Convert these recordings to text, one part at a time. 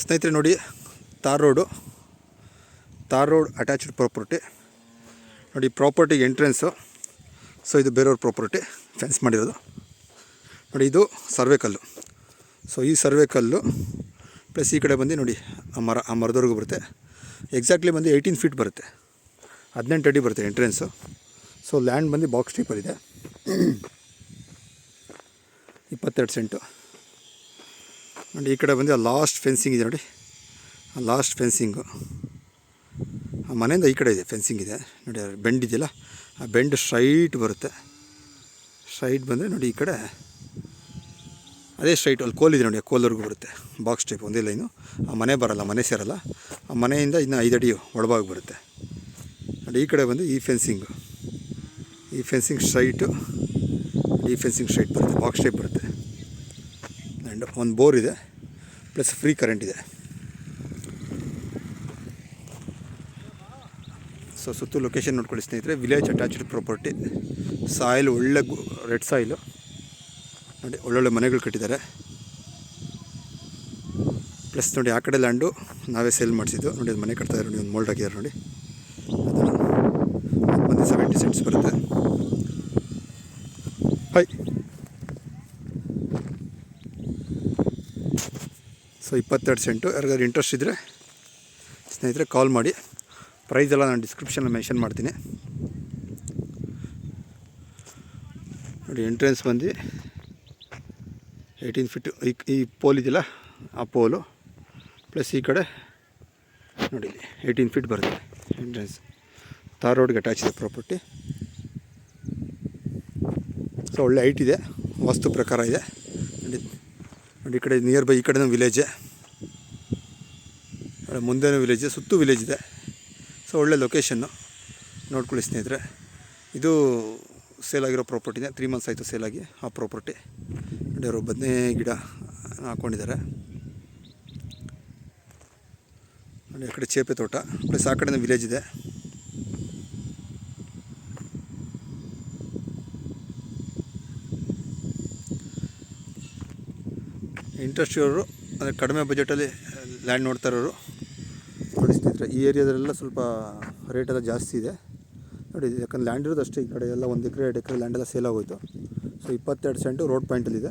ಸ್ನೇಹಿತರೆ ನೋಡಿ, tar road attached property ನೋಡಿ. ಪ್ರಾಪರ್ಟಿಗೆ ಎಂಟ್ರೆನ್ಸು. ಸೊ ಇದು ಬೇರೆಯವ್ರ ಪ್ರಾಪರ್ಟಿ, ಫೆನ್ಸ್ ಮಾಡಿರೋದು ನೋಡಿ. ಇದು ಸರ್ವೆ ಕಲ್ಲು. ಸೊ ಈ ಸರ್ವೆ ಕಲ್ಲು ಪ್ಲಸ್ ಈ ಕಡೆ ಬಂದು ನೋಡಿ ಆ ಮರದವರೆಗೂ ಬರುತ್ತೆ. ಎಕ್ಸಾಕ್ಟ್ಲಿ ಬಂದು 18 ಫೀಟ್ ಬರುತ್ತೆ, 18 ಅಡಿ ಬರುತ್ತೆ ಎಂಟ್ರೆನ್ಸು. ಸೊ ಲ್ಯಾಂಡ್ ಬಂದು ಬಾಕ್ಸ್ ಟೈಪರ್ ಇದೆ, 22 ಸೆಂಟು ನೋಡಿ. ಈ ಕಡೆ ಬಂದು ಲಾಸ್ಟ್ ಫೆನ್ಸಿಂಗ್ ಇದೆ ನೋಡಿ, ಆ ಲಾಸ್ಟ್ ಫೆನ್ಸಿಂಗು ಆ ಮನೆಯಿಂದ ಈ ಕಡೆ ಇದೆ ಫೆನ್ಸಿಂಗ್ ಇದೆ ನೋಡಿ. ಬೆಂಡ್ ಇದೆಯಲ್ಲ, ಆ ಬೆಂಡ್ ಸ್ಟ್ರೈಟ್ ಬರುತ್ತೆ. ಸ್ಟ್ರೈಟ್ ಬಂದರೆ ನೋಡಿ ಈ ಕಡೆ ಅದೇ ಸ್ಟ್ರೈಟ್ ಅಲ್ಲಿ ಕೋಲ್ ಇದೆ ನೋಡಿ, ಆ ಕೋಲ್ವರೆಗೂ ಬರುತ್ತೆ ಬಾಕ್ಸ್ ಟೈಪ್ ಒಂದೇ ಲೈನು. ಆ ಮನೆ ಬರೋಲ್ಲ, ಮನೆ ಸೇರಲ್ಲ. ಆ ಮನೆಯಿಂದ ಇನ್ನು 5 ಅಡಿ ಒಳಭಾಗ ಬರುತ್ತೆ ನೋಡಿ. ಈ ಕಡೆ ಬಂದು ಈ ಫೆನ್ಸಿಂಗ್ ಸ್ಟ್ರೈಟು, ಈ ಫೆನ್ಸಿಂಗ್ ಸ್ಟ್ರೈಟ್ ಬರುತ್ತೆ, ಬಾಕ್ಸ್ ಟೈಪ್ ಬರುತ್ತೆ. ಆ್ಯಂಡ್ ಒಂದು ಬೋರ್ ಇದೆ ಪ್ಲಸ್ ಫ್ರೀ ಕರೆಂಟ್ ಇದೆ. ಸೊ ಸುತ್ತು ಲೊಕೇಶನ್ ನೋಡ್ಕೊಳ್ಳಿ ಸ್ನೇಹಿತರೆ. Village attached property. ಸಾಯಿಲ್ ಒಳ್ಳೆ ರೆಡ್ ಸಾಯಿಲು ನೋಡಿ, ಒಳ್ಳೊಳ್ಳೆ ಮನೆಗಳು ಕಟ್ಟಿದ್ದಾರೆ. ಪ್ಲಸ್ ನೋಡಿ ಆ ಕಡೆ ಲ್ಯಾಂಡು ನಾವೇ ಸೇಲ್ ಮಾಡಿಸಿದ್ದು ನೋಡಿ. ಅದು ಮನೆ ಕಟ್ತಾಯಿದ್ರು ನೋಡಿ, ಒಂದು ಮೋಲ್ಡ್ ಹಾಕಿದ್ದಾರೆ ನೋಡಿ. ಅದು ಬಂದು 70 ಸೆಂಟ್ಸ್ ಬರುತ್ತೆ. So 22 scent. ಯಾರಿಗಾದ್ರು ಇಂಟ್ರೆಸ್ಟ್ ಇದ್ದರೆ ಸ್ನೇಹಿತರೆ ಕಾಲ್ ಮಾಡಿ. ಪ್ರೈಸ್ ಎಲ್ಲ ನಾನು ಡಿಸ್ಕ್ರಿಪ್ಷನಲ್ಲಿ ಮೆನ್ಷನ್ ಮಾಡ್ತೀನಿ ನೋಡಿ. ಎಂಟ್ರೆನ್ಸ್ ಬಂದು 18 ಫೀಟು. ಈ ಪೋಲ್ ಇದೆಯಲ್ಲ, ಆ ಪೋಲು ಪ್ಲಸ್ ಈ ಕಡೆ ನೋಡಿ 18 ಫೀಟ್ ಬರುತ್ತೆ ಎಂಟ್ರೆನ್ಸ್. ತಾರ್ ರೋಡ್ಗೆ ಅಟ್ಯಾಚ್ ಇದೆ ಪ್ರಾಪರ್ಟಿ. ಸೊ ಒಳ್ಳೆ ಹೈಟ್ ಇದೆ, ವಾಸ್ತು ಪ್ರಕಾರ ಇದೆ ನೋಡಿ. ನೋಡಿ ಈ ಕಡೆ ನಿಯರ್ ಬೈ ಈ ಕಡೆನೂ ವಿಲೇಜೇ, ಮುಂದೆನೂ ವಿಲೇಜ್, ಸುತ್ತೂ ವಿಲೇಜ್ ಇದೆ. ಸೊ ಒಳ್ಳೆ ಲೊಕೇಶನ್ನು ನೋಡ್ಕೊಳ್ಳಿ ಸ್ನೇಹಿತರೆ. ಇದು ಸೇಲ್ ಆಗಿರೋ ಪ್ರಾಪರ್ಟಿನೇ, 3 ಮಂತ್ಸ್ ಆಯಿತು ಸೇಲಾಗಿ ಆ ಪ್ರಾಪರ್ಟಿ ನೋಡಿ. ಅವರು ಬದನೆ ಗಿಡ ಹಾಕ್ಕೊಂಡಿದ್ದಾರೆ ನೋಡಿ. ಆ ಕಡೆ ಚೇಪೆ ತೋಟ ಪ್ಲಸ್ ಆ ಕಡೆನೇ ವಿಲೇಜ್ ಇದೆ. ಇಂಟ್ರೆಸ್ಟ್ ಇರೋರು ಅಂದರೆ ಕಡಿಮೆ ಬಜೆಟಲ್ಲಿ ಲ್ಯಾಂಡ್ ನೋಡ್ತಾ ಇರೋರು ನೋಡಿ ಸ್ನೇಹಿತರೆ. ಈ ಏರಿಯಾದಲ್ಲೆಲ್ಲ ಸ್ವಲ್ಪ ರೇಟೆಲ್ಲ ಜಾಸ್ತಿ ಇದೆ ನೋಡಿ. ಯಾಕಂದ್ರೆ ಲ್ಯಾಂಡ್ ಇರೋದು ಅಷ್ಟೇ, ಈ ಕಡೆ ಎಲ್ಲ 1 ಎಕರೆ 2 ಎಕರೆ ಲ್ಯಾಂಡೆಲ್ಲ ಸೇಲ್ ಆಗೋಯ್ತು. ಸೊ 22 ಸೆಂಟು ರೋಡ್ ಪಾಯಿಂಟಲ್ಲಿದೆ.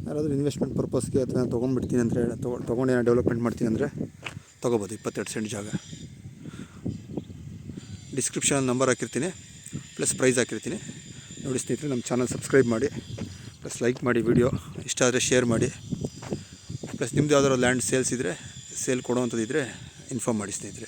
ಯಾರಾದರೂ ಇನ್ವೆಸ್ಟ್ಮೆಂಟ್ ಪರ್ಪಸ್ಗೆ ಅಥವಾ ನಾನು ತೊಗೊಂಡ್ಬಿಡ್ತೀನಿ ಅಂದರೆ ತೊಗೊಂಡು ಏನೋ ಡೆವಲಪ್ಮೆಂಟ್ ಮಾಡ್ತೀನಿ ಅಂದರೆ ತೊಗೋಬೋದು. 22 ಸೆಂಟ್ ಜಾಗ. ಡಿಸ್ಕ್ರಿಪ್ಷನಲ್ಲಿ ನಂಬರ್ ಹಾಕಿರ್ತೀನಿ ಪ್ಲಸ್ ಪ್ರೈಸ್ ಹಾಕಿರ್ತೀನಿ ನೋಡಿ ಸ್ನೇಹಿತರೆ. ನಮ್ಮ ಚಾನಲ್ ಸಬ್ಸ್ಕ್ರೈಬ್ ಮಾಡಿ ಪ್ಲಸ್ ಲೈಕ್ ಮಾಡಿ, ವಿಡಿಯೋ ಇಷ್ಟ ಆದರೆ ಶೇರ್ ಮಾಡಿ. ಪ್ಲಸ್ ನಿಮ್ಮದು ಯಾವ್ದಾದ್ರು ಲ್ಯಾಂಡ್ ಸೇಲ್ಸ್ ಇದ್ದರೆ, ಸೇಲ್ ಕೊಡೋವಂಥದ್ದು ಇದ್ದರೆ ಇನ್ಫಾರ್ಮ್ ಮಾಡಿ ಸ್ನೇಹಿತರೆ.